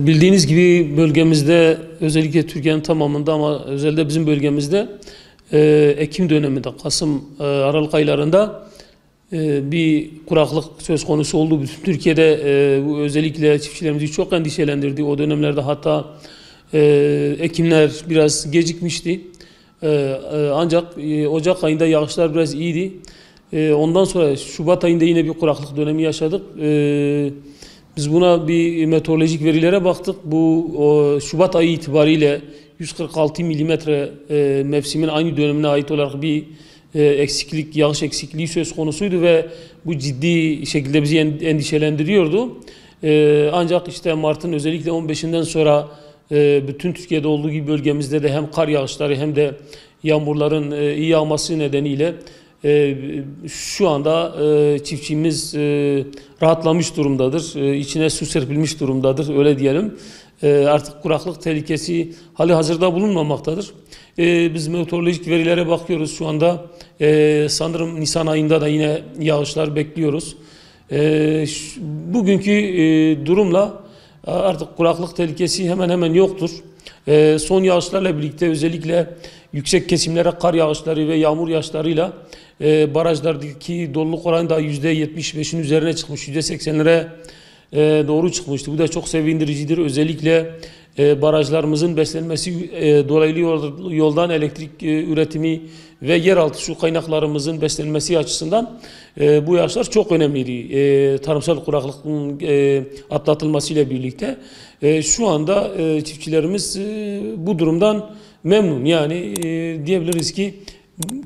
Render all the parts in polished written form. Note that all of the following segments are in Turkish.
Bildiğiniz gibi bölgemizde, özellikle Türkiye'nin tamamında ama özellikle bizim bölgemizde Ekim döneminde, Aralık aylarında bir kuraklık söz konusu oldu. Bütün Türkiye'de bu özellikle çiftçilerimizi çok endişelendirdi. O dönemlerde hatta ekimler biraz gecikmişti. Ancak Ocak ayında yağışlar biraz iyiydi. Ondan sonra Şubat ayında yine bir kuraklık dönemi yaşadık. Biz buna bir meteorolojik verilere baktık. Bu Şubat ayı itibariyle 146 milimetre mevsimin aynı dönemine ait olarak bir yağış eksikliği söz konusuydu ve bu ciddi şekilde bizi endişelendiriyordu. Ancak işte Mart'ın özellikle 15'inden sonra bütün Türkiye'de olduğu gibi bölgemizde de hem kar yağışları hem de yağmurların iyi yağması nedeniyle şu anda çiftçimiz rahatlamış durumdadır. İçine su serpilmiş durumdadır, öyle diyelim. Artık kuraklık tehlikesi hali hazırda bulunmamaktadır. Biz meteorolojik verilere bakıyoruz şu anda. Sanırım Nisan ayında da yine yağışlar bekliyoruz. Bugünkü durumla artık kuraklık tehlikesi hemen hemen yoktur. Son yağışlarla birlikte özellikle yüksek kesimlere kar yağışları ve yağmur yağışlarıyla barajlardaki doluluk oranı da %75'in üzerine çıkmış, %80'lere doğru çıkmıştı. Bu da çok sevindiricidir. Özellikle barajlarımızın beslenmesi, dolaylı yoldan elektrik üretimi ve yeraltı su kaynaklarımızın beslenmesi açısından bu yağışlar çok önemliydi. Tarımsal kuraklığın atlatılmasıyla birlikte şu anda çiftçilerimiz bu durumdan memnun. Yani diyebiliriz ki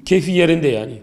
keyfi yerinde yani.